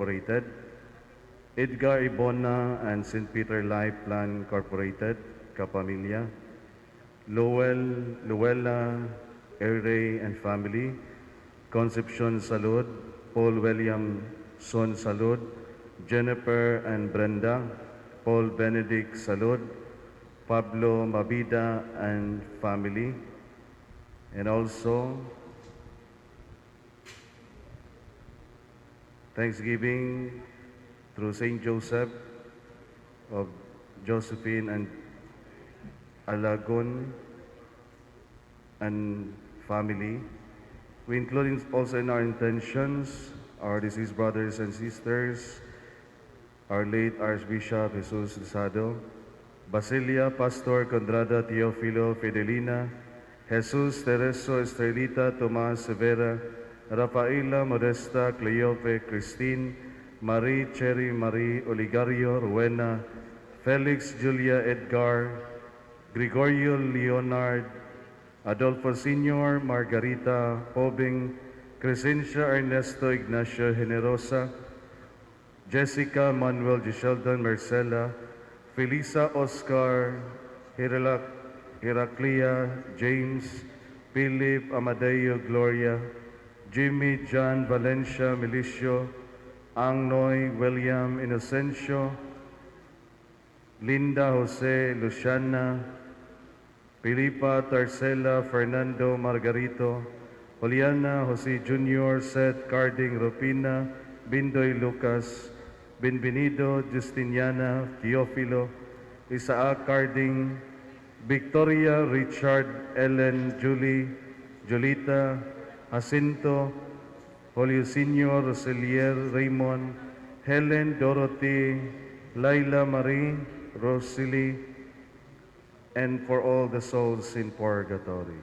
Incorporated, Edgar Ibona and St. Peter Life Plan Incorporated, Kapamilya, Luella, Ray and family, Concepcion Salud, Paul William Son Salud, Jennifer and Brenda, Paul Benedict Salud, Pablo Mabida and family, and also Thanksgiving through St. Joseph of Josephine and Alagon and family. We include also in our intentions our deceased brothers and sisters, our late Archbishop Jesus Luzado, Basilia Pastor Condrada Teofilo Fidelina, Jesus Tereso Estrelita Tomas Severa, Rafaela Modesta Cleope Christine, Marie Cherry Marie Oligario Rowena, Felix Julia Edgar, Gregorio Leonard, Adolfo Sr. Margarita Pobing, Crescencia Ernesto Ignacio Generosa, Jessica Manuel Gisheldon Marcela, Felisa Oscar Heraclia James, Philip Amadeo Gloria, Jimmy John Valencia Milicio, Angnoy William Inocencio, Linda Jose Luciana, Filipa Tarcela Fernando Margarito, Juliana Jose Jr., Seth Carding Rupina, Bindoy Lucas, Benvenido Justiniana Teofilo, Isaac Carding, Victoria Richard Ellen Julie, Julita Jacinto, Julio Senior Roselier Raymond, Helen Dorothy, Laila Marie, Rosalie, and for all the souls in purgatory.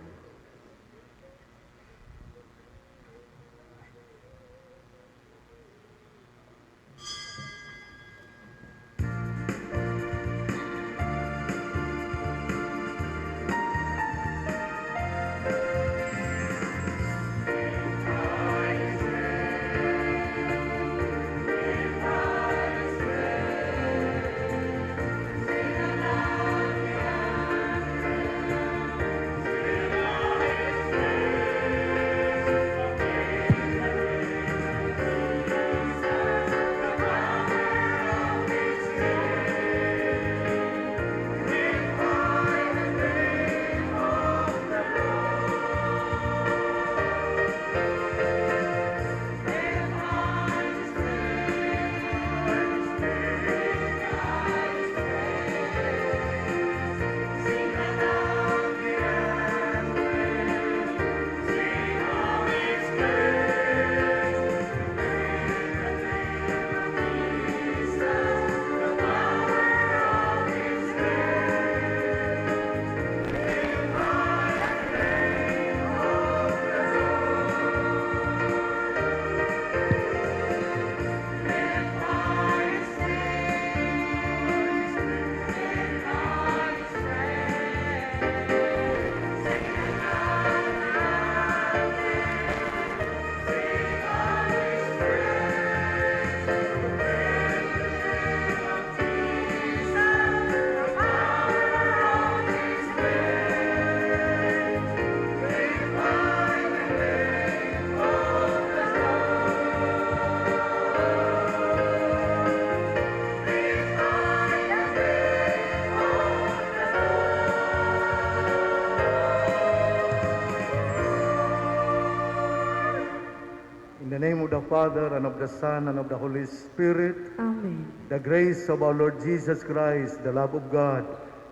In the name of the Father, and of the Son, and of the Holy Spirit. Amen. The grace of our Lord Jesus Christ, the love of God,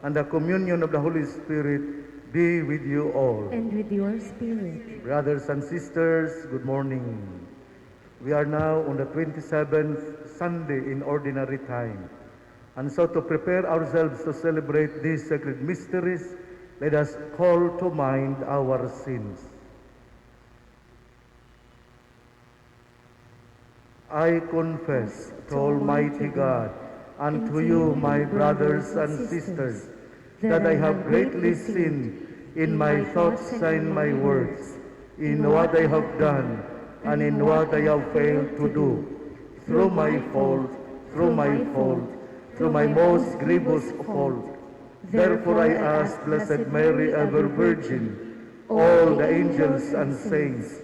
and the communion of the Holy Spirit be with you all. And with your spirit. Brothers and sisters, good morning. We are now on the 27th Sunday in Ordinary Time. And so to prepare ourselves to celebrate these sacred mysteries, let us call to mind our sins. I confess to Almighty God and to you, my brothers and sisters, that I have greatly sinned in my thoughts and my words, in what I have done and in what I have failed to do, through my fault, through my fault, through my most grievous fault. Therefore I ask Blessed Mary, ever Virgin, all the angels and saints,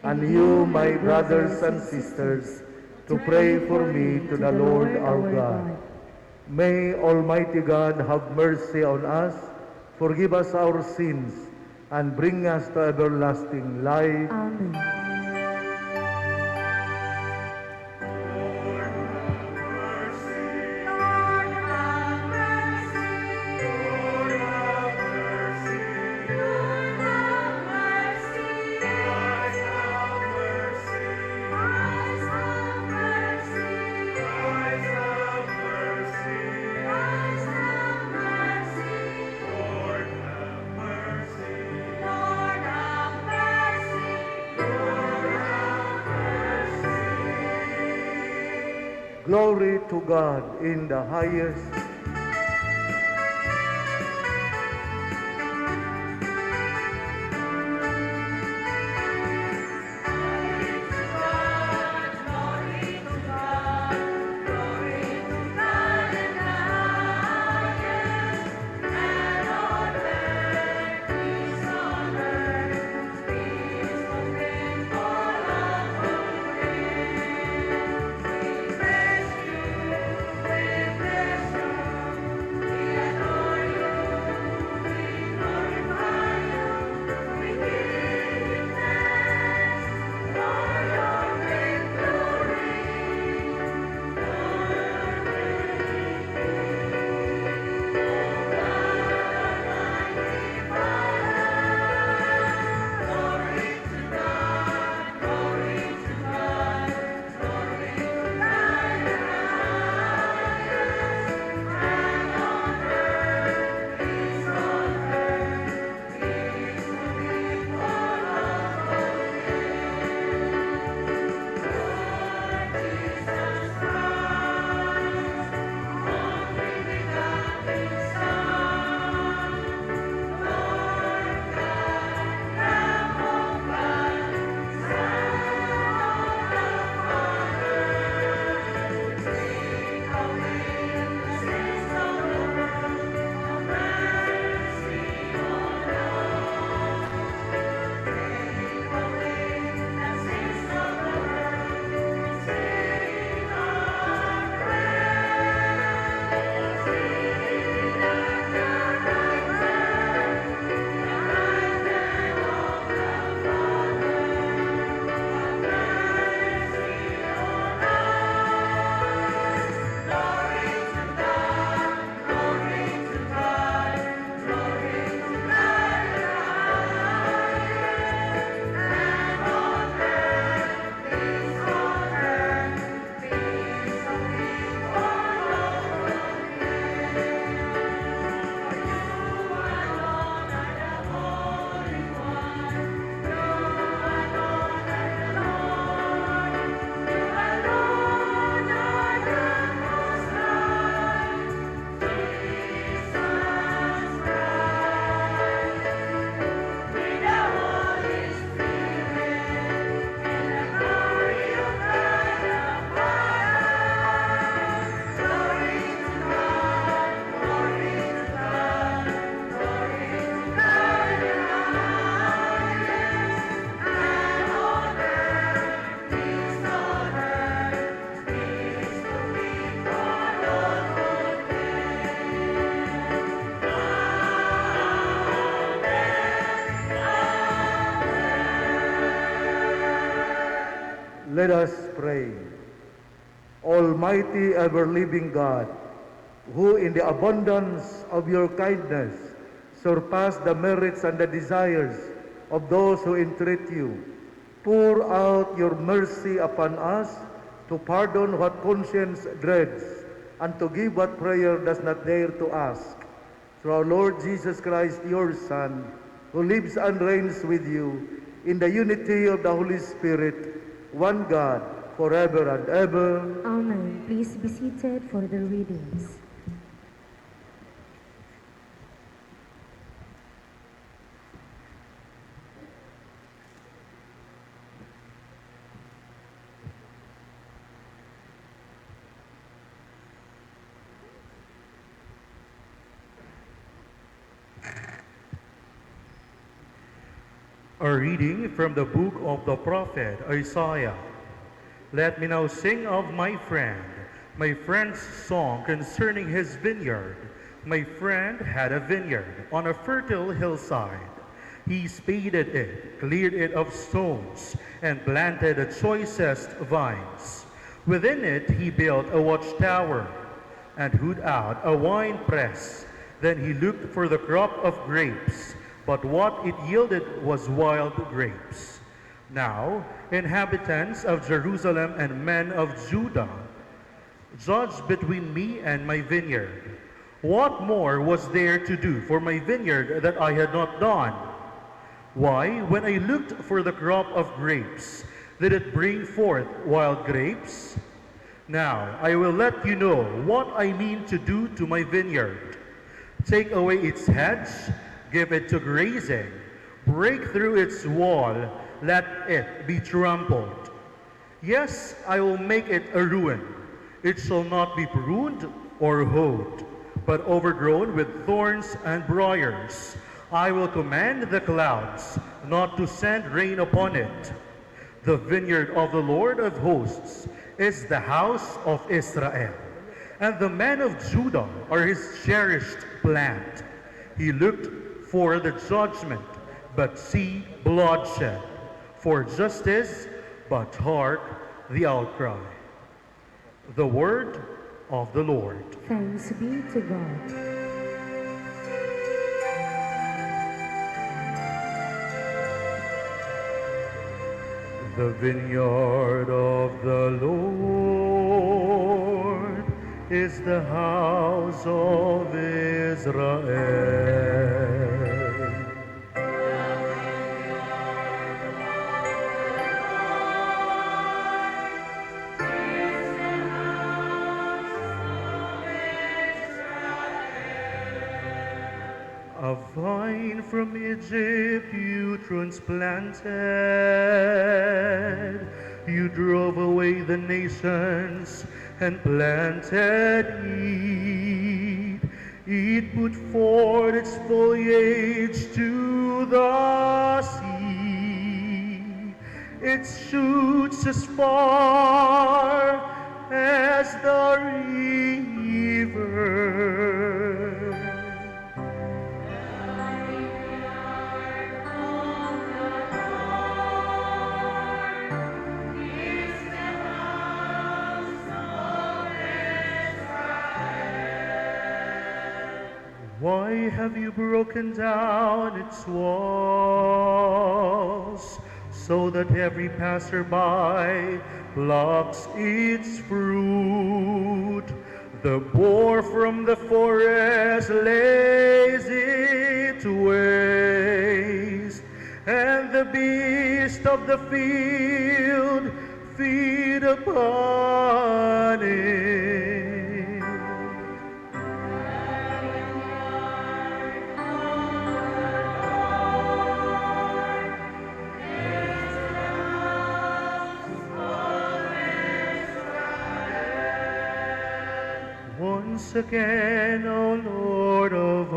and you, my brothers and sisters, to pray for me to the Lord our God. May Almighty God have mercy on us, forgive us our sins, and bring us to everlasting life. Amen. Glory to God in the highest. Let us pray. Almighty ever-living God, who in the abundance of your kindness surpass the merits and the desires of those who entreat you, pour out your mercy upon us to pardon what conscience dreads and to give what prayer does not dare to ask. Through our Lord Jesus Christ, your Son, who lives and reigns with you in the unity of the Holy Spirit, one God, forever and ever. Amen. Please be seated for the readings. A reading from the book of the prophet Isaiah. Let me now sing of my friend's song concerning his vineyard. My friend had a vineyard on a fertile hillside. He spaded it, cleared it of stones, and planted the choicest vines. Within it he built a watchtower and hewed out a winepress. Then he looked for the crop of grapes, but what it yielded was wild grapes. Now, inhabitants of Jerusalem and men of Judah, judge between me and my vineyard. What more was there to do for my vineyard that I had not done? Why, when I looked for the crop of grapes, did it bring forth wild grapes? Now, I will let you know what I mean to do to my vineyard. Take away its hedge, give it to grazing, break through its wall, let it be trampled. Yes, I will make it a ruin. It shall not be pruned or hoed, but overgrown with thorns and briars. I will command the clouds not to send rain upon it. The vineyard of the Lord of hosts is the house of Israel, and the men of Judah are his cherished plant. He looked for the judgment, but see bloodshed, for justice, but hark the outcry. The word of the Lord. Thanks be to God. The vineyard of the Lord is the house of Israel. A vine from Egypt you transplanted. You drove away the nations and planted it. It put forth its foliage to the sea. Its shoots as far as the river. Why have you broken down its walls, so that every passerby plucks its fruit? The boar from the forest lays it waste, and the beasts of the field feed upon it. Once again, O Lord of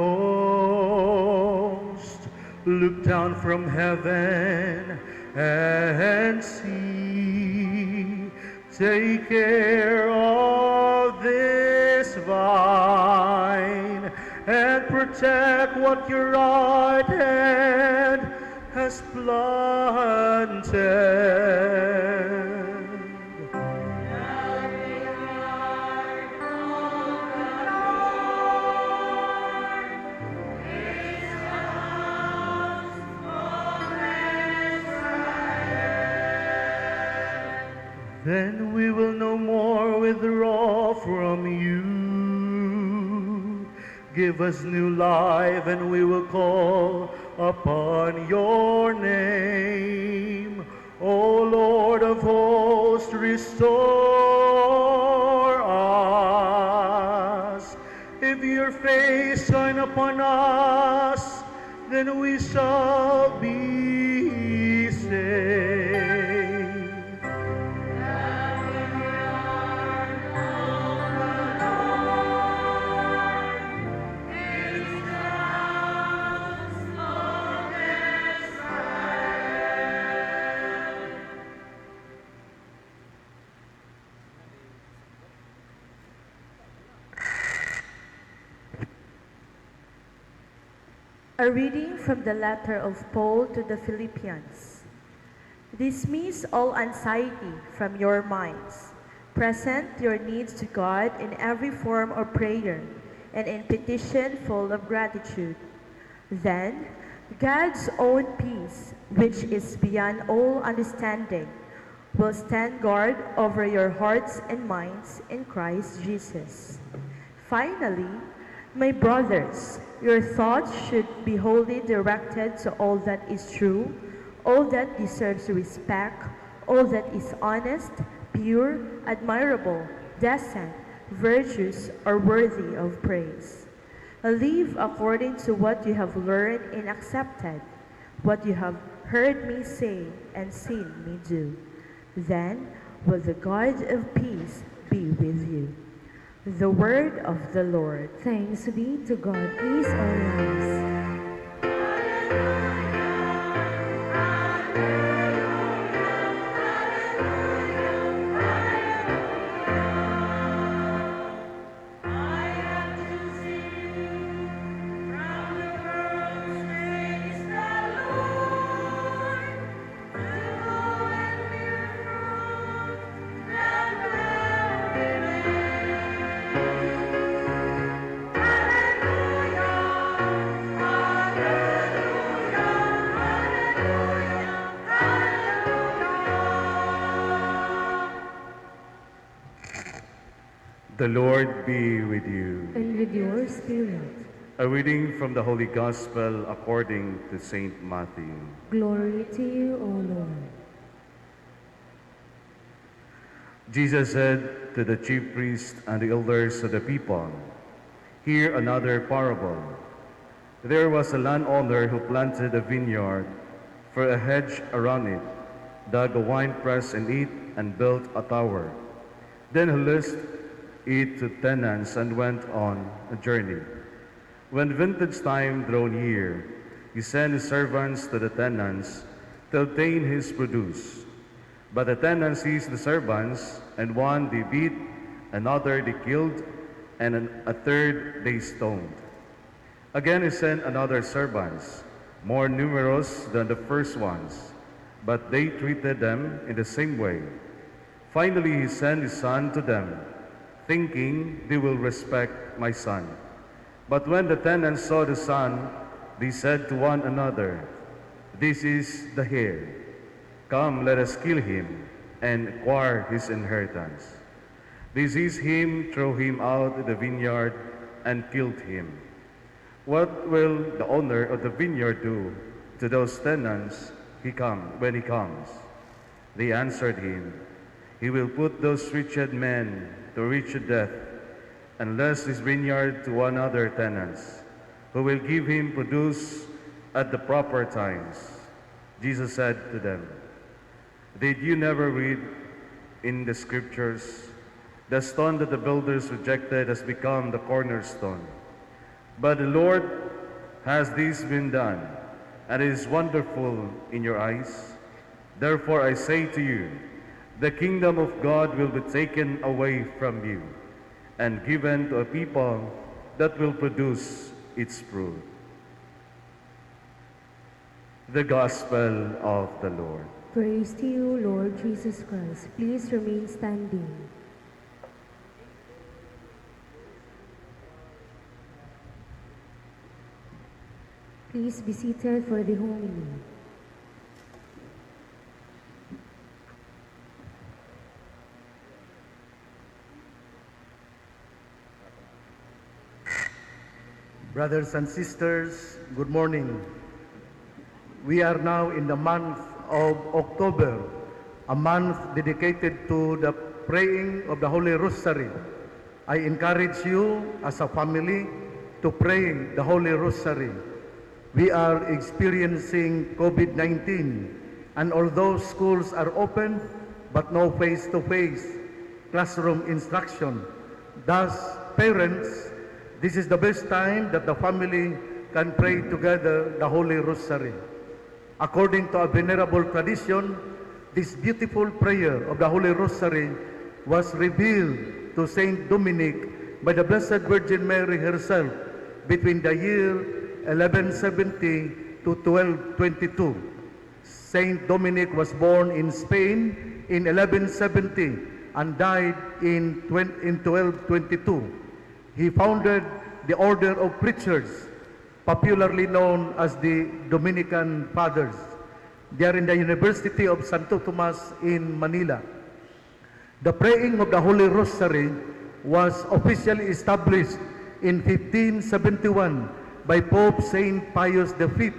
hosts, look down from heaven and see. Take care of this vine and protect what your right hand has planted. Then we will no more withdraw from you. Give us new life, and we will call upon your name. O Lord of hosts, restore us. If your face shine upon us, then we shall be saved. A reading from the letter of Paul to the Philippians. Dismiss all anxiety from your minds. Present your needs to God in every form of prayer and in petition full of gratitude. Then, God's own peace, which is beyond all understanding, will stand guard over your hearts and minds in Christ Jesus. Finally, my brothers, your thoughts should be wholly directed to all that is true, all that deserves respect, all that is honest, pure, admirable, decent, virtuous, or worthy of praise. Live according to what you have learned and accepted, what you have heard me say and seen me do. Then will the God of peace be with you. The word of the Lord. Thanks be to God. Please all rise. The Lord be with you. And with your spirit. A reading from the Holy Gospel according to Saint Matthew. Glory to you, O Lord. Jesus said to the chief priests and the elders of the people, "Hear another parable. There was a landowner who planted a vineyard, for a hedge around it, dug a winepress in it, and built a tower. Then he leased it to tenants and went on a journey. When vintage time drew near, he sent his servants to the tenants to obtain his produce. But the tenants seized the servants, and one they beat, another they killed, and a third they stoned. Again he sent another servants, more numerous than the first ones, but they treated them in the same way. Finally he sent his son to them, thinking they will respect my son. But when the tenants saw the son, they said to one another, 'This is the heir. Come, let us kill him and acquire his inheritance.' They seized him, threw him out of the vineyard, and killed him. What will the owner of the vineyard do to those tenants when he comes?" They answered him, "He will put those wretched men to wretched death, and lease his vineyard to one other tenants, who will give him produce at the proper times." Jesus said to them, "Did you never read in the scriptures, 'The stone that the builders rejected has become the cornerstone. But the Lord has this been done, and it is wonderful in your eyes? Therefore I say to you, the kingdom of God will be taken away from you and given to a people that will produce its fruit." The Gospel of the Lord. Praise to you, Lord Jesus Christ. Please remain standing. Please be seated for the homily. Brothers and sisters, good morning. We are now in the month of October, a month dedicated to the praying of the Holy Rosary. I encourage you as a family to pray the Holy Rosary. We are experiencing COVID-19, and although schools are open, but no face-to-face classroom instruction, thus parents, this is the best time that the family can pray together the Holy Rosary. According to a venerable tradition, this beautiful prayer of the Holy Rosary was revealed to Saint Dominic by the Blessed Virgin Mary herself between the year 1170 to 1222. Saint Dominic was born in Spain in 1170 and died in 1222. He founded the Order of Preachers, popularly known as the Dominican Fathers. They are in the University of Santo Tomas in Manila. The praying of the Holy Rosary was officially established in 1571 by Pope Saint Pius V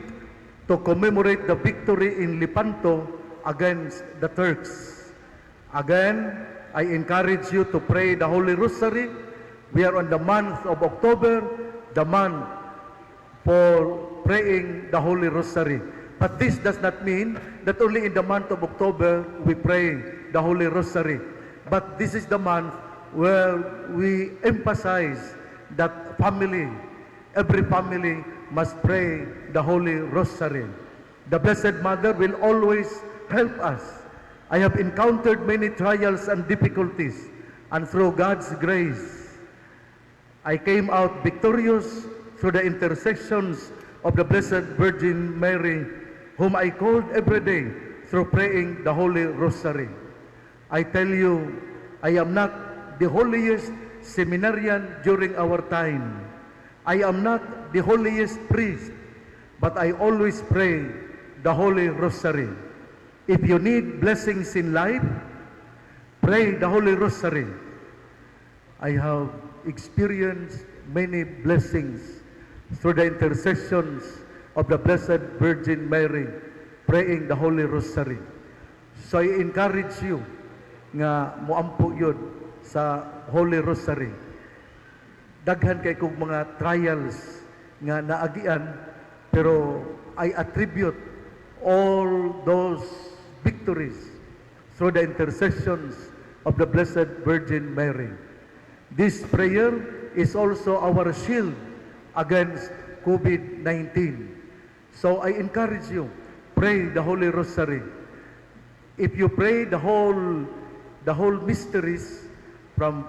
to commemorate the victory in Lepanto against the Turks. Again, I encourage you to pray the Holy Rosary. We are on the month of October, the month for praying the Holy Rosary. But this does not mean that only in the month of October we pray the Holy Rosary. But this is the month where we emphasize that every family must pray the Holy Rosary. The Blessed Mother will always help us. I have encountered many trials and difficulties, and through God's grace, I came out victorious through the intercessions of the Blessed Virgin Mary, whom I called every day through praying the Holy Rosary. I tell you, I am not the holiest seminarian during our time. I am not the holiest priest, but I always pray the Holy Rosary. If you need blessings in life, pray the Holy Rosary. I have experienced many blessings through the intercessions of the Blessed Virgin Mary, praying the Holy Rosary. So I encourage you nga moampo yun sa Holy Rosary. Daghan kay kong mga trials nga naagian, pero I attribute all those victories through the intercessions of the Blessed Virgin Mary. This prayer is also our shield against COVID-19. So I encourage you, pray the Holy Rosary. If you pray the whole mysteries from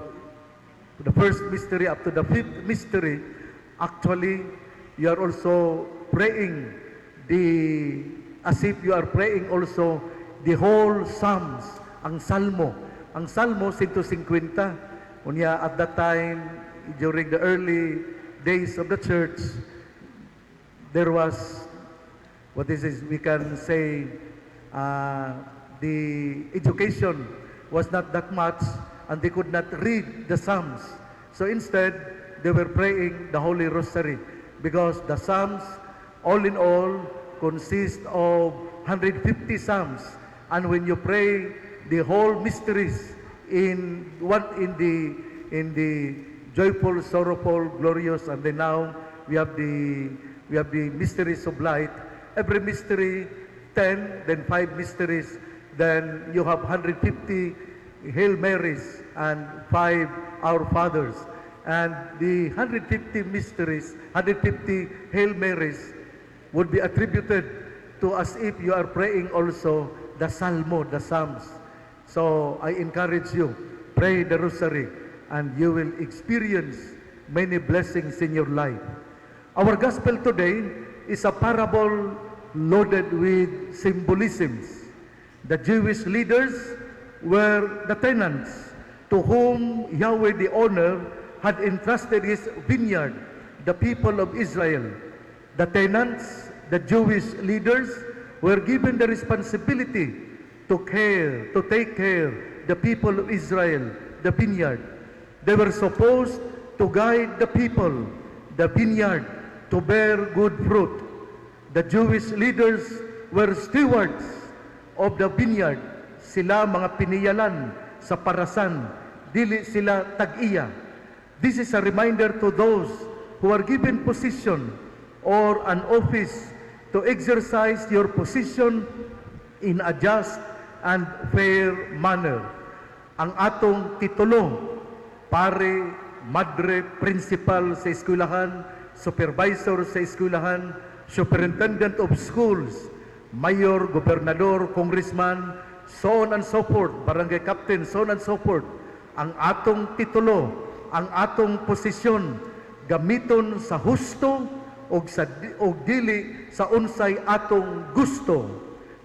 the first mystery up to the fifth mystery, actually you are also praying as if you are praying also the whole Psalms, ang Salmo. Ang Salmo 150. Unya at that time, during the early days of the church, there was, we can say, the education was not that much, and they could not read the Psalms. So instead, they were praying the Holy Rosary, because the Psalms, all in all, consist of 150 Psalms. And when you pray the whole mysteries in the joyful, sorrowful, glorious, and then now we have the mysteries of light. Every mystery 10, then 5 mysteries, then you have 150 Hail Marys and 5 Our Fathers. And the 150 mysteries, 150 Hail Marys would be attributed to as if you are praying also the Salmo, the Psalms. So I encourage you, pray the Rosary, and you will experience many blessings in your life. Our gospel today is a parable loaded with symbolisms. The Jewish leaders were the tenants to whom Yahweh the owner had entrusted his vineyard, the people of Israel. The tenants, the Jewish leaders, were given the responsibility to take care the people of Israel, the vineyard. They were supposed to guide the people, the vineyard, to bear good fruit. The Jewish leaders were stewards of the vineyard. Sila mga piniyalan sa parasan, dili sila tag-iya. This is a reminder to those who are given position or an office to exercise your position in a just and fair manner. Ang atong titulo, pare, madre, principal sa eskwelahan, supervisor sa eskwelahan, superintendent of schools, mayor, gobernador, congressman, so on and so forth, barangay captain, so on and so forth. Ang atong titulo, ang atong posisyon, gamiton sa husto og dili sa unsay atong gusto.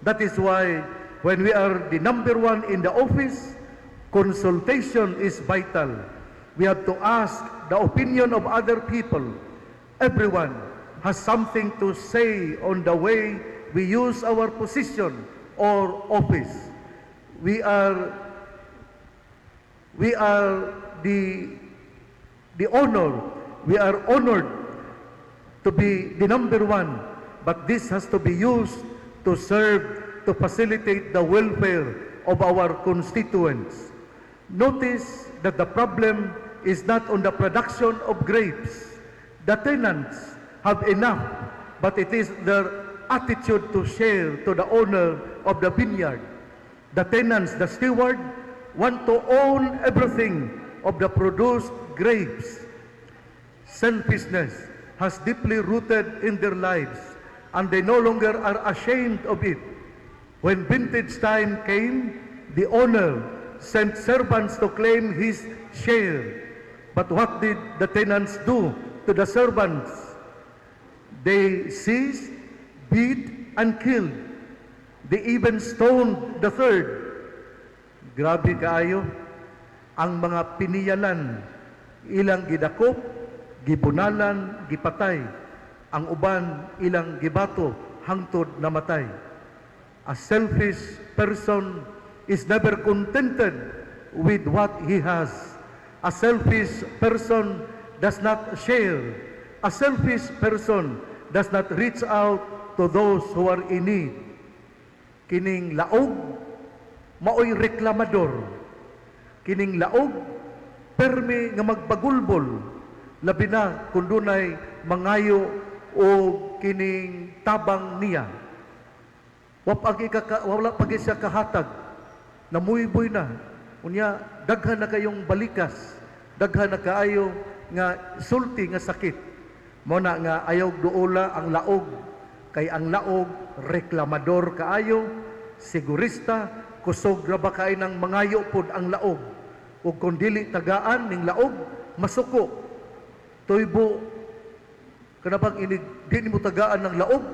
That is why when we are the number one in the office, consultation is vital. We have to ask the opinion of other people. Everyone has something to say on the way we use our position or office. We are honored to be the number one, but this has to be used to serve, to facilitate the welfare of our constituents. Notice that the problem is not on the production of grapes. The tenants have enough, but it is their attitude to share to the owner of the vineyard. The tenants, the steward, want to own everything of the produced grapes. Selfishness has deeply rooted in their lives, and they no longer are ashamed of it. When vintage time came, the owner sent servants to claim his share. But what did the tenants do to the servants? They seized, beat, and killed. They even stoned the third. Grabe kaayo ang mga piniyalan, ilang gidakop, gibunalan, gipatay. Ang uban ilang gibato hangtod namatay. A selfish person is never contented with what he has. A selfish person does not share. A selfish person does not reach out to those who are in need. Kining laog, maoy reklamador. Kining laog, permi nga magbagulbol. Labi na kung dunay mangayo o kining tabang niya. Wala pag siya kahatag, namuyboy na. Unya, daghan na kayong balikas, daghan na kaayo nga sulti nga sakit. Muna nga ayaw duola ang laog, kay ang laog reklamador kaayo, sigurista, kusog ra ba kay ng mangayo pod ang laog. Ug kung dili tagaan ning laog, masuko. Tuybo, kanabang inig, di mo tagaan ng laog,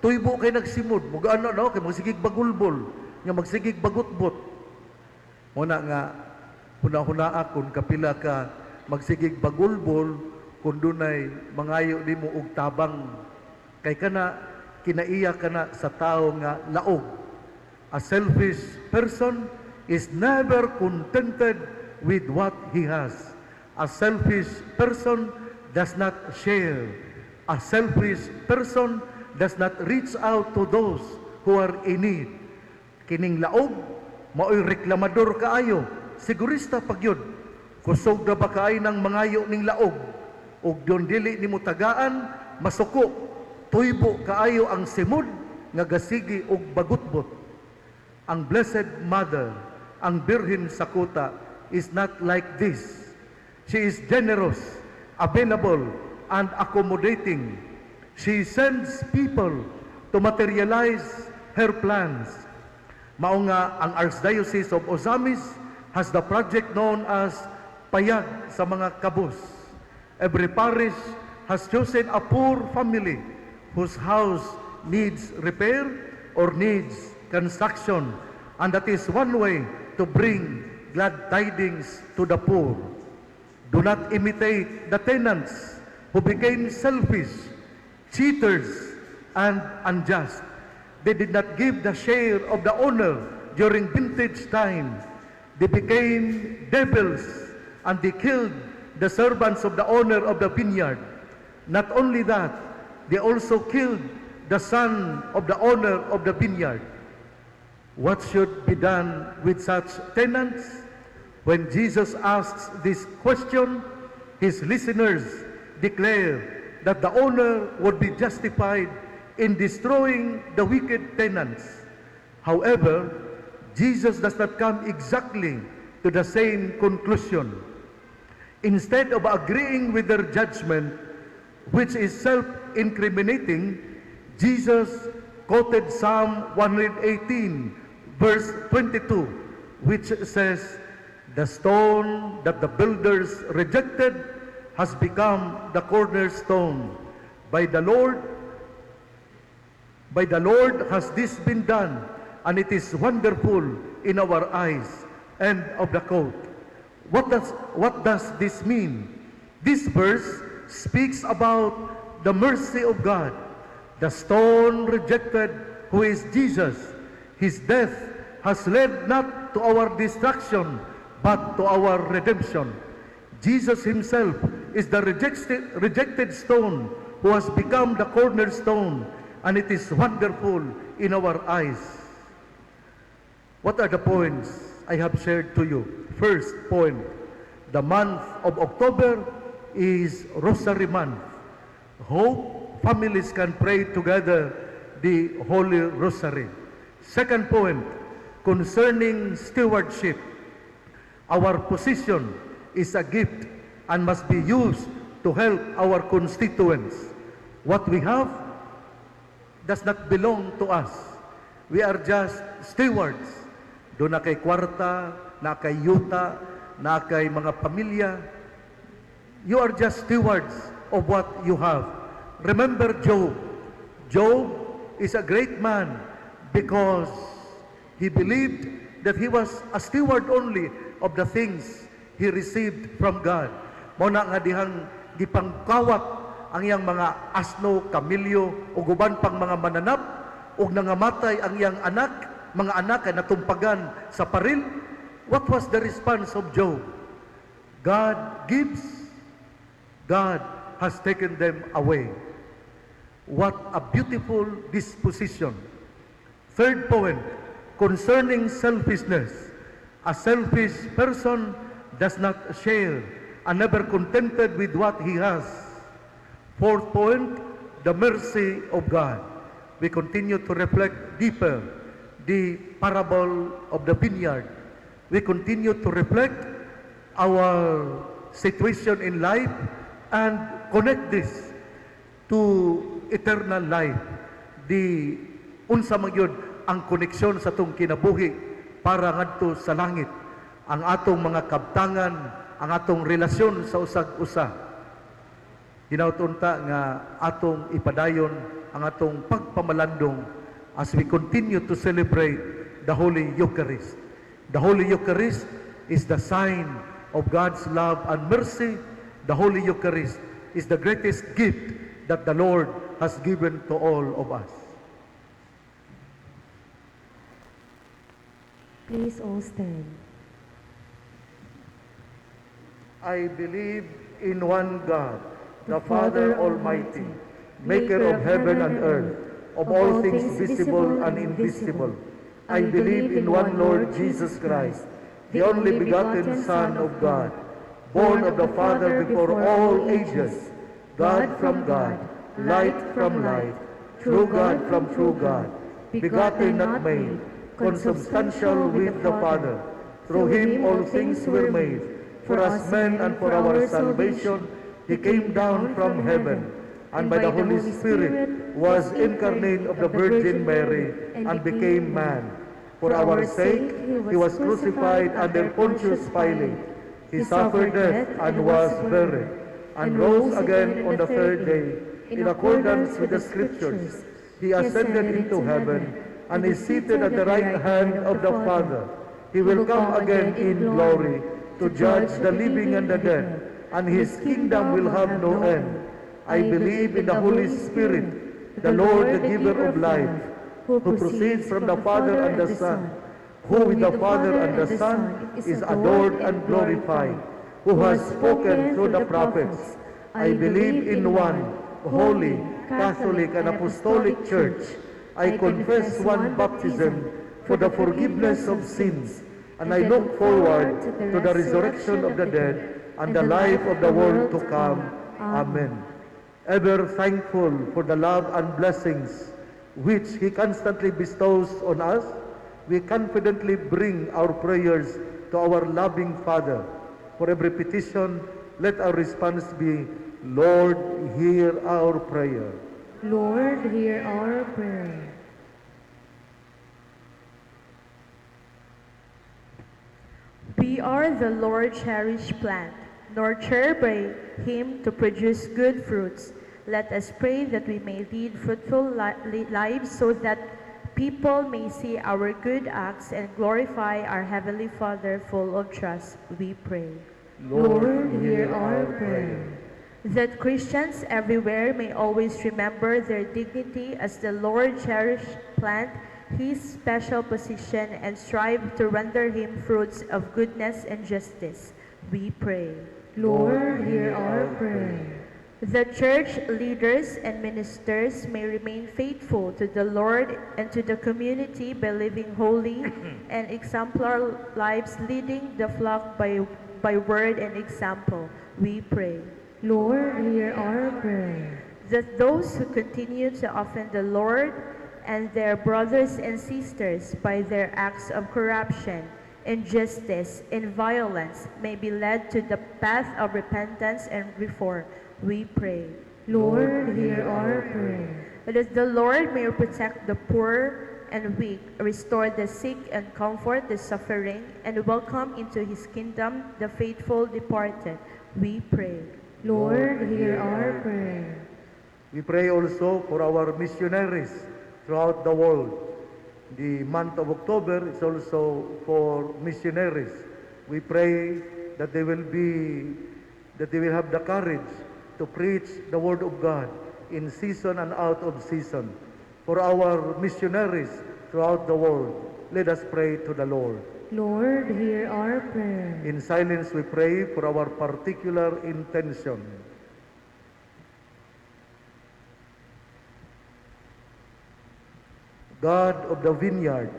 tuybo kay nagsimod, mugaan na, kay magsigig bagulbol, nga magsigig bagutbot. Muna nga, huna-hunaa kung kapila ka magsigig bagulbol, kung dunay mangayo di mo og tabang, kay kana, kinaiya ka na sa tao nga laog. A selfish person is never contented with what he has. A selfish person does not share. A selfish person does not reach out to those who are in need. Kining laog, maoy reklamador kaayo, sigurista pagyud, kusog na ba kaay ng mangayo ning laog, ug diyon dili nimo tagaan, masuko, tuybo kaayo ang simod, nga gasigi og bagutbot. Ang Blessed Mother, ang Birhen Sakota, is not like this. She is generous, available, and accommodating. She sends people to materialize her plans. Mao nga ang Archdiocese of Ozamis has the project known as Payag sa mga Kabus. Every parish has chosen a poor family whose house needs repair or needs construction, and that is one way to bring glad tidings to the poor. Do not imitate the tenants who became selfish, cheaters, and unjust. They did not give the share of the owner during vintage time. They became devils, and they killed the servants of the owner of the vineyard. Not only that, they also killed the son of the owner of the vineyard. What should be done with such tenants? When Jesus asks this question, his listeners declare that the owner would be justified in destroying the wicked tenants. However, Jesus does not come exactly to the same conclusion. Instead of agreeing with their judgment, which is self-incriminating, Jesus quoted Psalm 118, verse 22, which says, "The stone that the builders rejected has become the cornerstone. by the Lord has this been done, and it is wonderful in our eyes. End of the quote. What does this mean? This verse speaks about the mercy of God. The stone rejected, who is Jesus, his death has led not to our destruction, but to our redemption. Jesus himself is the rejected stone who has become the cornerstone, and it is wonderful in our eyes. What are the points I have shared to you? First point, the month of October is Rosary Month. Hope families can pray together the Holy Rosary. Second point, concerning stewardship. Our position is a gift and must be used to help our constituents. What we have does not belong to us. We are just stewards. Doon na kay kwarta, na kay yuta, na kay mga pamilya. You are just stewards of what you have. Remember Job. Job is a great man because he believed that he was a steward only of the things he received from God. Muna nga dihang gipangkawat ang iyang mga asno, kamilyo, o guban pang mga mananap, ug nangamatay ang iyang anak, mga anak ay natumpagan sa paril. What was the response of Job? God gives, God has taken them away. What a beautiful disposition. Third point, concerning selfishness. A selfish person does not share and never contented with what he has. Fourth point, the mercy of God. We continue to reflect deeper the parable of the vineyard. We continue to reflect our situation in life and connect this to eternal life. The unsa man gyud ang koneksyon sa atong kinabuhi para ngadto sa langit. Ang atong mga kabtangan, ang atong relasyon sa usag-usa. Ginautunta nga atong ipadayon ang atong pagpamalandong as we continue to celebrate the Holy Eucharist. The Holy Eucharist is the sign of God's love and mercy. The Holy Eucharist is the greatest gift that the Lord has given to all of us. Please all stand. I believe in one God, the Father Almighty, maker of heaven and earth, of all things visible and invisible. I believe in one Lord Jesus Christ, the only begotten Son of God, born of the Father before all ages, God from God, light from light, true God from true God, begotten not made, consubstantial with the Father. Through him all things were made. For us men and for our salvation, he came down from heaven, and by the Holy Spirit was incarnate of the Virgin Mary and became man. For our sake, he was crucified under Pontius Pilate. He suffered death and was buried, and rose again on the third day, in accordance with the Scriptures. He ascended into heaven, and is seated at the right hand of the Father. He will come again in glory to judge the living and the dead, and his kingdom will have no end. I believe in the Holy Spirit, the Lord, the giver of life, who proceeds from the Father and the Son, who with the Father and the Son is adored and glorified, who has spoken through the prophets. I believe in one holy, Catholic, and Apostolic Church. I confess one baptism for the forgiveness of sins, and I look forward to the resurrection of the dead and the life of the world to come. Amen. Ever thankful for the love and blessings which he constantly bestows on us, we confidently bring our prayers to our loving Father. For every petition, let our response be, Lord, hear our prayer. Lord, hear our prayer. We are the Lord's cherished plant, nurtured by him to produce good fruits. Let us pray that we may lead fruitful lives so that people may see our good acts and glorify our Heavenly Father full of trust. We pray. Lord, hear our prayer. That Christians everywhere may always remember their dignity as the Lord cherished plant his special position and strive to render him fruits of goodness and justice. We pray. Lord, hear our prayer. The church leaders and ministers may remain faithful to the Lord and to the community by living holy and exemplary lives, leading the flock by word and example. We pray. Lord, hear our prayer. That those who continue to offend the Lord and their brothers and sisters by their acts of corruption, injustice, and violence may be led to the path of repentance and reform. We pray. Lord, hear our prayer. That the Lord may protect the poor and weak, restore the sick and comfort the suffering, and welcome into his kingdom the faithful departed. We pray. Lord, hear our prayer. We pray also for our missionaries throughout the world. The month of October is also for missionaries. We pray that they will have the courage to preach the word of God in season and out of season. For our missionaries throughout the world, let us pray to the Lord. Lord, hear our prayer. In silence, we pray for our particular intention. God of the vineyard,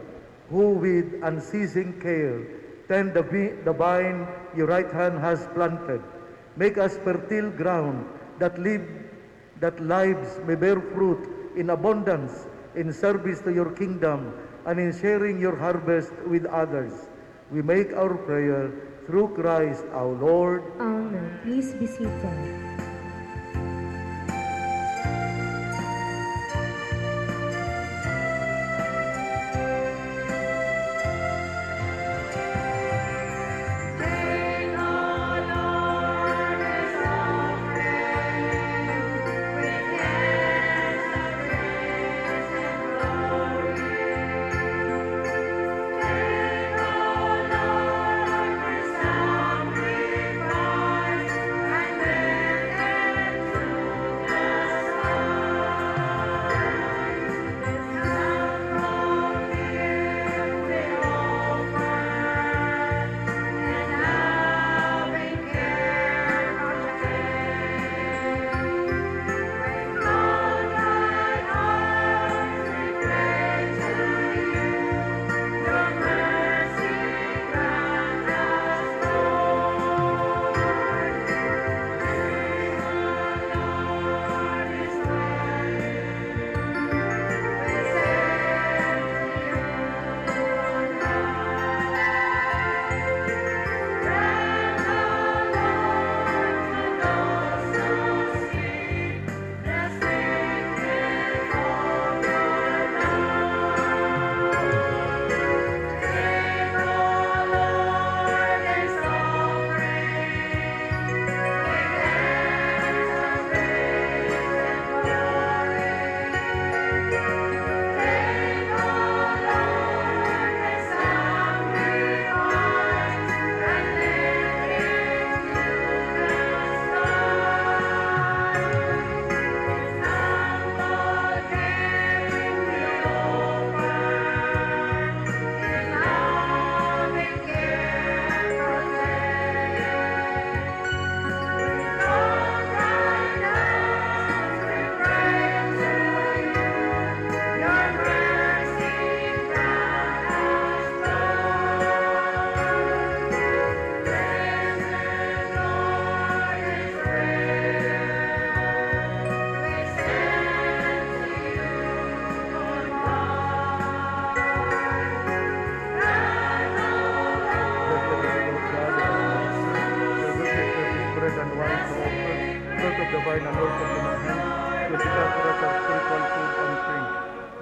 who with unceasing care tend the vine your right hand has planted, make us fertile ground that lives may bear fruit in abundance in service to your kingdom and in sharing your harvest with others. We make our prayer through Christ our Lord. Amen. Please be seated.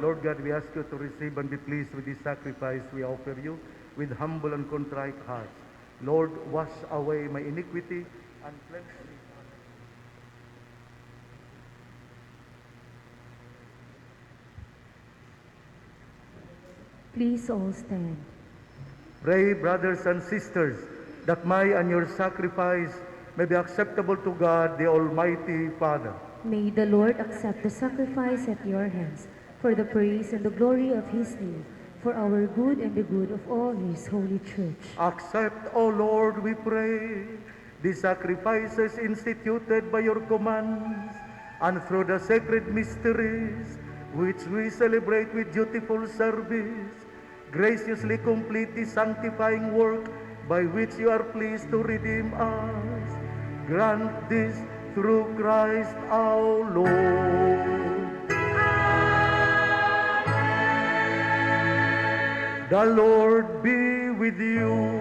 Lord God, we ask you to receive and be pleased with this sacrifice we offer you with humble and contrite hearts. Lord, wash away my iniquity and cleanse me. Please all stand. Pray, brothers and sisters, that my and your sacrifice may be acceptable to God, the Almighty Father. May the Lord accept the sacrifice at your hands for the praise and the glory of his name, for our good and the good of all his holy church. Accept, O Lord, we pray, the sacrifices instituted by your commands, and through the sacred mysteries, which we celebrate with dutiful service, graciously complete the sanctifying work by which you are pleased to redeem us. Grant this through Christ our Lord. The Lord be with you.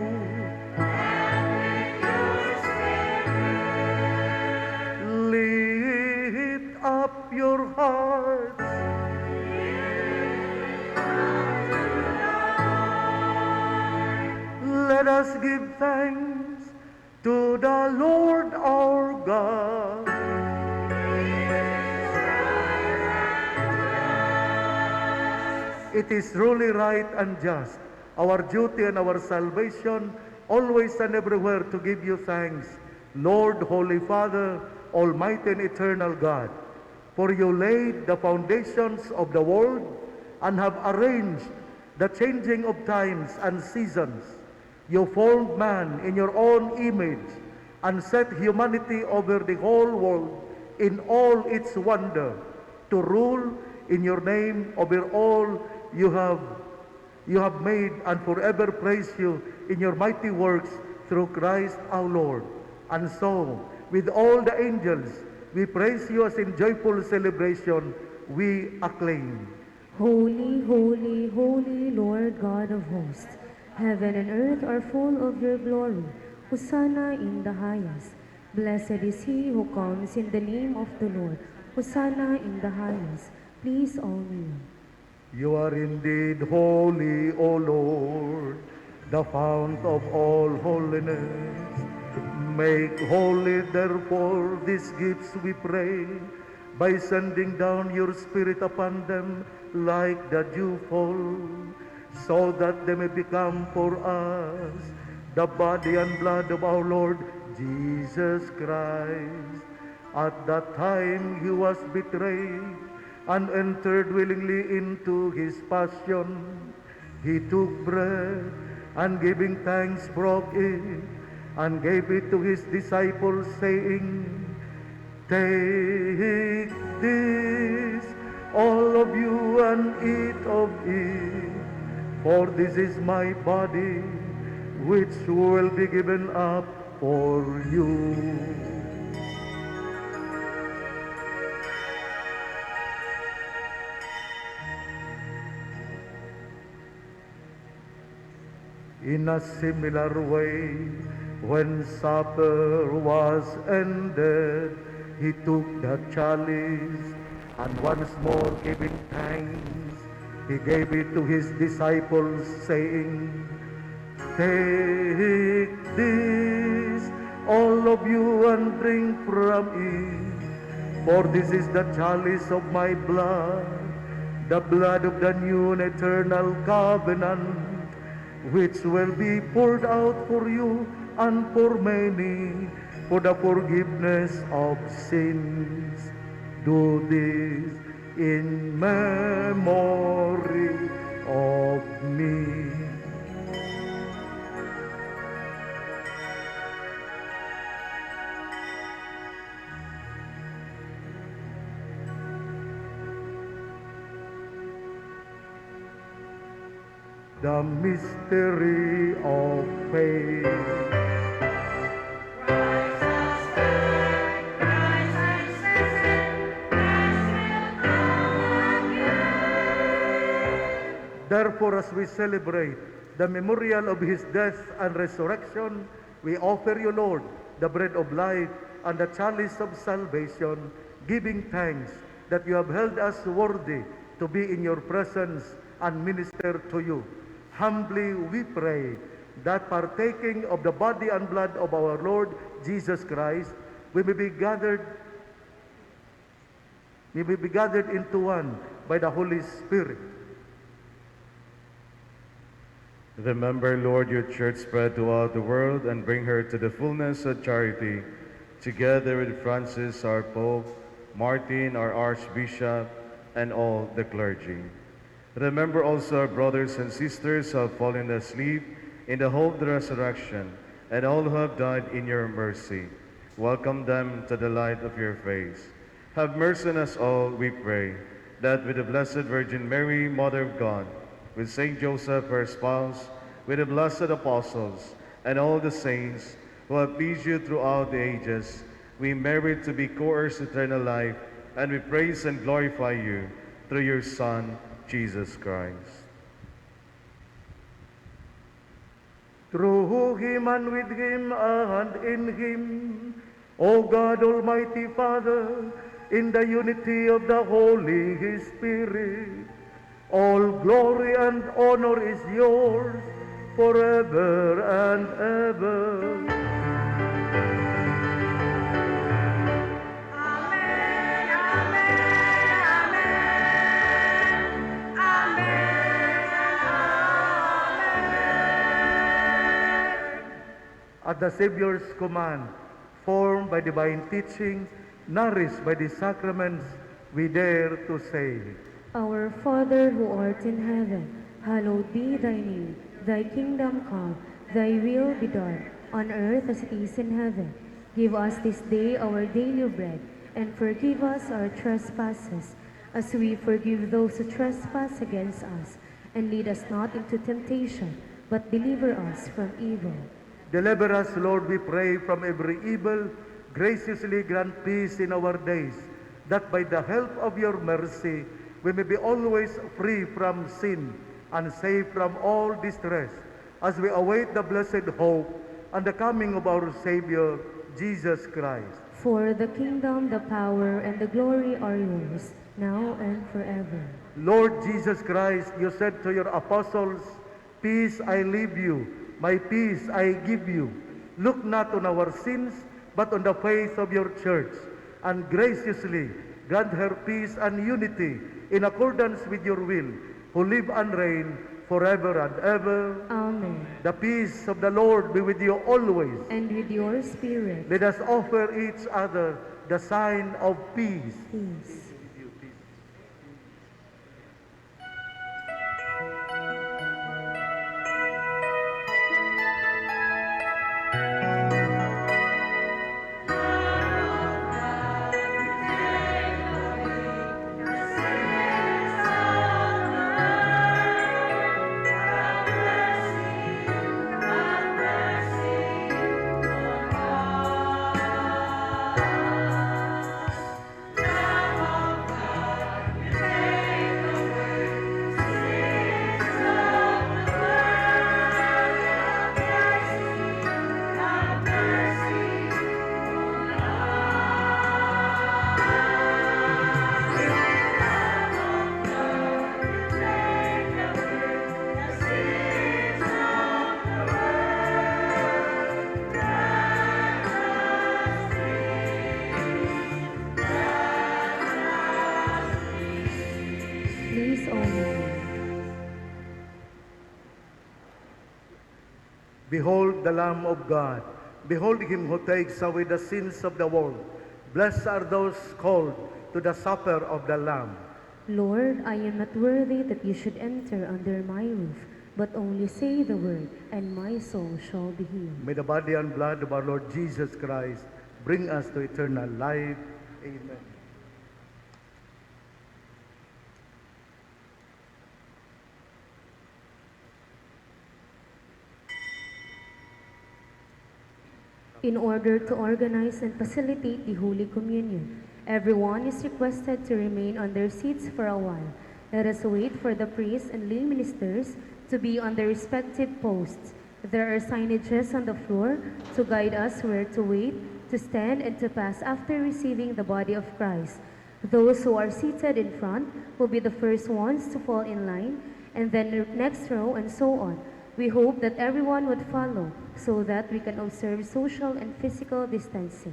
Lift up your hearts. Let us give thanks to the Lord our God. It is truly right and just, our duty and our salvation, always and everywhere to give you thanks, Lord, Holy Father, Almighty and eternal God. For you laid the foundations of the world and have arranged the changing of times and seasons. You formed man in your own image and set humanity over the whole world in all its wonder, to rule in your name over all you have made, and forever praise you in your mighty works through Christ our Lord. And so, with all the angels, we praise you as in joyful celebration we acclaim. Holy, holy, holy Lord God of hosts, heaven and earth are full of your glory. Hosanna in the highest. Blessed is he who comes in the name of the Lord. Hosanna in the highest. Please all kneel. You are indeed holy, O Lord, the fount of all holiness. Make holy, therefore, these gifts, we pray, by sending down your Spirit upon them like the dewfall, so that they may become for us the body and blood of our Lord Jesus Christ. At that time he was betrayed and entered willingly into his passion. He took bread and giving thanks broke it and gave it to his disciples, saying, Take this, all of you, and eat of it, for this is my body, which will be given up for you. In a similar way, when supper was ended, he took the chalice, and once more giving thanks, he gave it to his disciples, saying, Take this, all of you, and drink from it, for this is the chalice of my blood, the blood of the new and eternal covenant, which will be poured out for you and for many for the forgiveness of sins. Do this in memory of me. The mystery of faith. Therefore, as we celebrate the memorial of his death and resurrection, we offer you, Lord, the bread of life and the chalice of salvation, giving thanks that you have held us worthy to be in your presence and minister to you. Humbly we pray that partaking of the body and blood of our Lord Jesus Christ, we may be gathered into one by the Holy Spirit. Remember, Lord, your church spread throughout the world and bring her to the fullness of charity, together with Francis, our Pope, Martin, our Archbishop, and all the clergy. Remember also our brothers and sisters who have fallen asleep in the hope of the resurrection, and all who have died in your mercy. Welcome them to the light of your face. Have mercy on us all, we pray, that with the Blessed Virgin Mary, Mother of God, with Saint Joseph, her spouse, with the blessed apostles, and all the saints who have pleased you throughout the ages, we merit to be co-heirs to eternal life, and we praise and glorify you through your Son, Jesus Christ. Through him and with him and in him, O God, Almighty Father, in the unity of the Holy Spirit, all glory and honor is yours forever and ever. At the Savior's command, formed by divine teaching, nourished by the sacraments, we dare to say, Our Father who art in heaven, hallowed be thy name. Thy kingdom come, thy will be done, on earth as it is in heaven. Give us this day our daily bread, and forgive us our trespasses, as we forgive those who trespass against us. And lead us not into temptation, but deliver us from evil. Deliver us, Lord, we pray, from every evil. Graciously grant peace in our days, that by the help of your mercy, we may be always free from sin and safe from all distress, as we await the blessed hope and the coming of our Savior, Jesus Christ. For the kingdom, the power, and the glory are yours, now and forever. Lord Jesus Christ, you said to your apostles, "Peace I leave you, my peace I give you. Look not on our sins, but on the faith of your church, and graciously grant her peace and unity in accordance with your will, who live and reign forever and ever." Amen. The peace of the Lord be with you always. And with your spirit. Let us offer each other the sign of peace. Peace. Please only. Behold the Lamb of God. Behold him who takes away the sins of the world. Blessed are those called to the supper of the Lamb. Lord, I am not worthy that you should enter under my roof, but only say the word, and my soul shall be healed. May the body and blood of our Lord Jesus Christ bring us to eternal life. Amen. In order to organize and facilitate the Holy Communion, everyone is requested to remain on their seats for a while. Let us wait for the priests and lay ministers to be on their respective posts. There are signages on the floor to guide us where to wait, to stand, and to pass after receiving the body of Christ. Those who are seated in front will be the first ones to fall in line, and then the next row, and so on. We hope that everyone would follow so that we can observe social and physical distancing.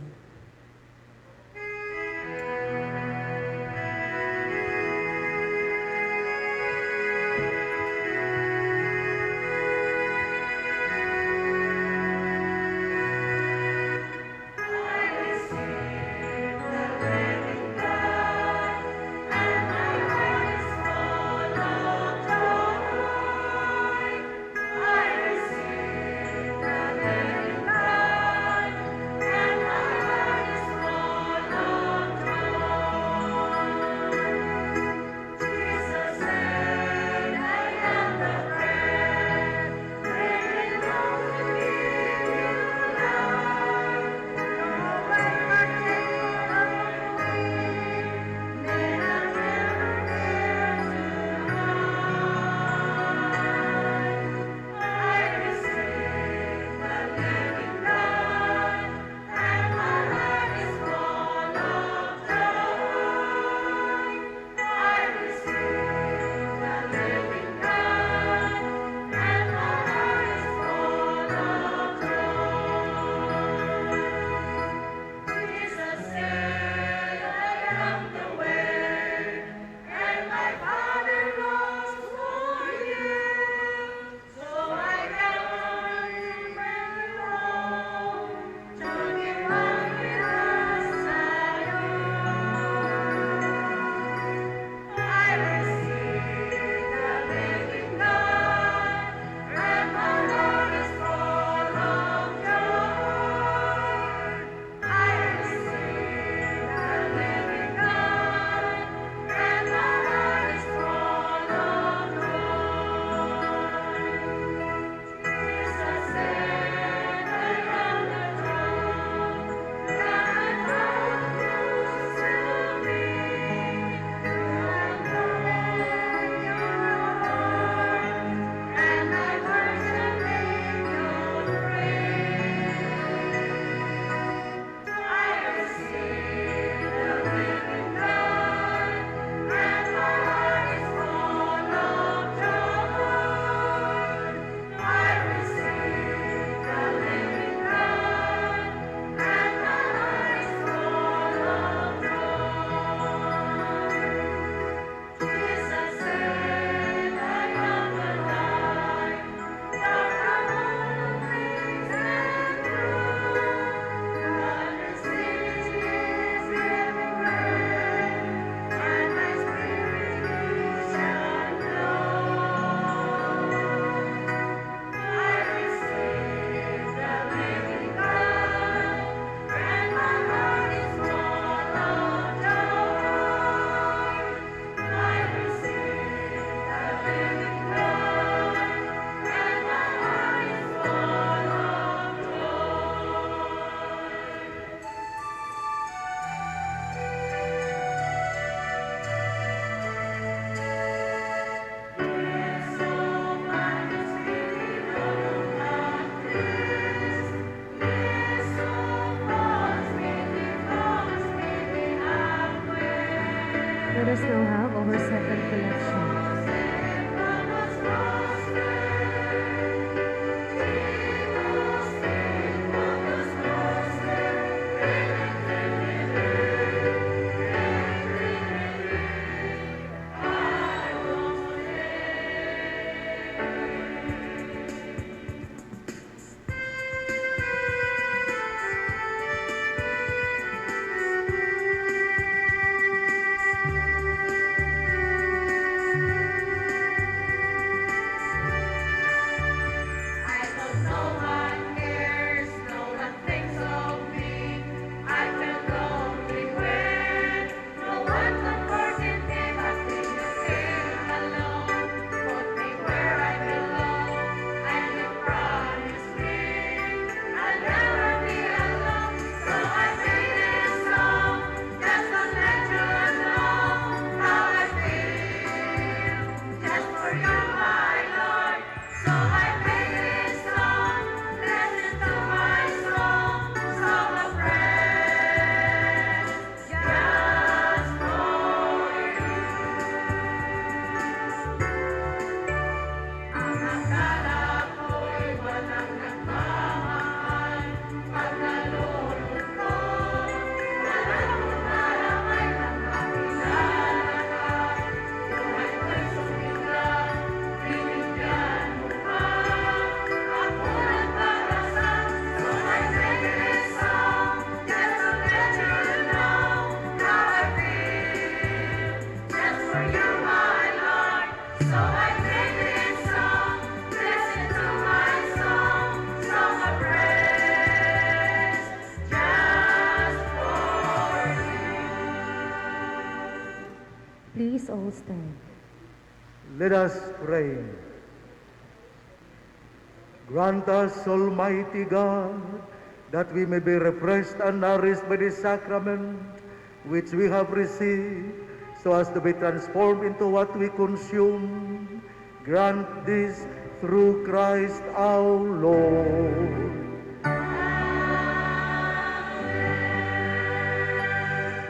Let us now have our second collection. I know no one cares, no one thinks of me. I felt lonely when no one comforted me, but when you came along, put me where I belong, and you promised me I'll never be alone. So I made this song just to let you know how I feel, just for you, my Lord. So I made this song, listen to my song of praise, just for you. Ang akala ko'y walang nagmamahal, pag nalulungkot, walang kumaramay nang makilala ka. Buhay ko'y sumiklap, binigyan mo pa ako ng karasal. So I sing this song just to let you know how I feel, just for you, my Lord. So I sing this song, listen to my song of praise, just for you. Please all stand. Let us pray. Grant us, Almighty God, that we may be refreshed and nourished by the sacrament which we have received, so as to be transformed into what we consume. Grant this through Christ our Lord.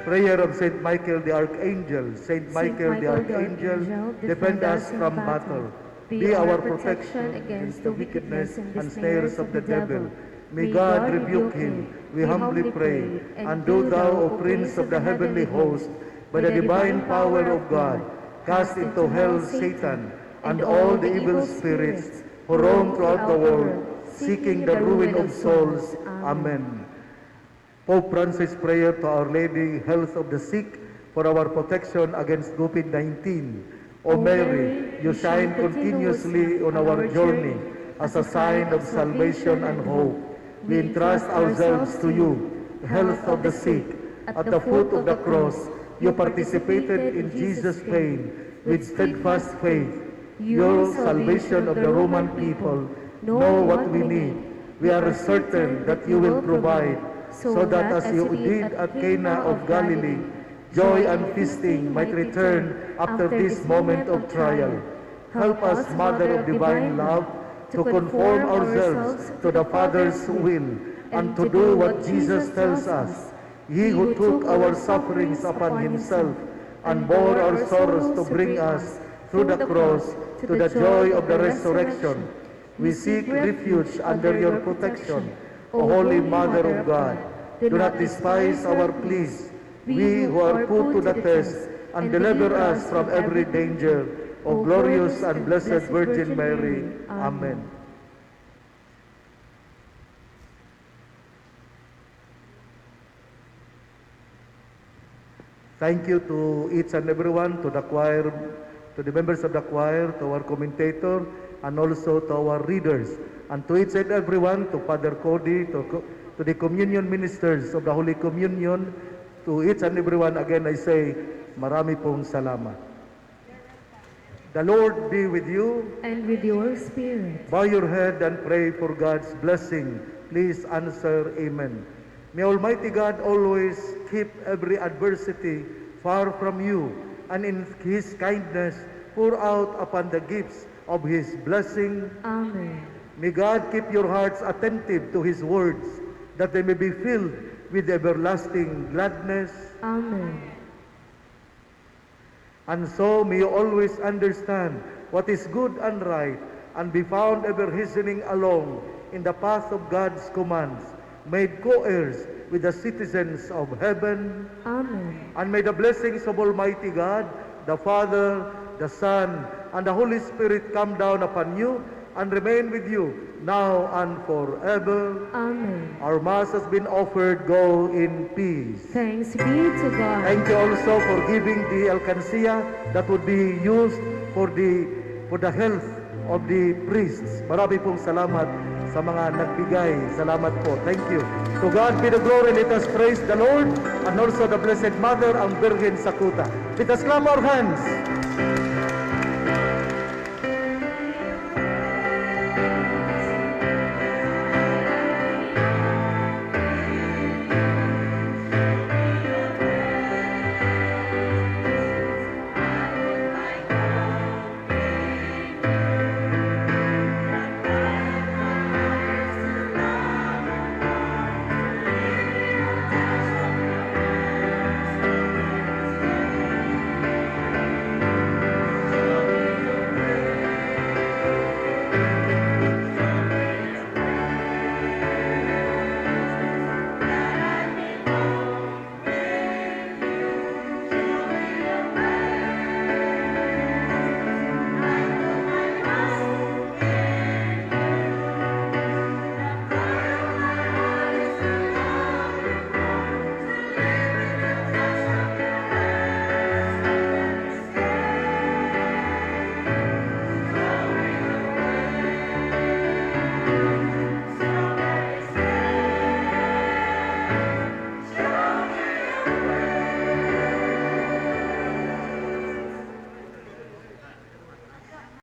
Prayer of Saint Michael the Archangel. Saint Michael the Archangel, defend us from battle. Be our protection against the wickedness and snares of the devil. May God rebuke him, we humbly pray. And do thou, O Prince of the heavenly host, by the divine power of God, cast into hell Satan and all the evil spirits who roam throughout the world, seeking the ruin of souls. Amen. Pope Francis' prayer to Our Lady, health of the sick, for our protection against COVID-19. O Mary, you shine continuously on our journey as a sign of salvation and hope. We entrust ourselves to you, health of the sick. At the foot of the cross, you participated in Jesus' pain with steadfast faith. Your salvation of the Roman people, know what we need. We are certain that you will provide, so that as you did at Cana of Galilee, joy and feasting might return after this moment of trial. Help us, Mother of Divine Love, to conform ourselves to the Father's will and to do what Jesus tells us. He who took our sufferings upon himself and bore our sorrows to bring us through the cross to the joy of the resurrection. We seek refuge under your protection, O Holy Mother of God. Do not despise our pleas, we who are put to the test, and deliver us from every danger, O glorious and blessed Virgin Mary. Amen. Thank you to each and everyone, to the choir, to the members of the choir, to our commentator, and also to our readers, and to each and everyone, to Father Cody, to the communion ministers of the Holy Communion, to each and everyone, again I say, marami pong salamat. The Lord be with you. And with your spirit. Bow your head and pray for God's blessing. Please answer Amen. May Almighty God always keep every adversity far from you, and in His kindness pour out upon the gifts of His blessing. Amen. May God keep your hearts attentive to His words, that they may be filled with everlasting gladness. Amen. And so may you always understand what is good and right, and be found ever hastening along in the path of God's commands, made co-heirs with the citizens of heaven. Amen. And may the blessings of Almighty God, the Father, the Son, and the Holy Spirit come down upon you and remain with you now and forever. Amen. Our Mass has been offered. Go in peace. Thanks be to God. Thank you also for giving the alcancía that would be used for the health of the priests. Marami pong salamat sa mga nagbigay. Salamat po. Thank you. To God be the glory. Let us praise the Lord and also the Blessed Mother, ang Virgin Sakuta. Let us clap our hands.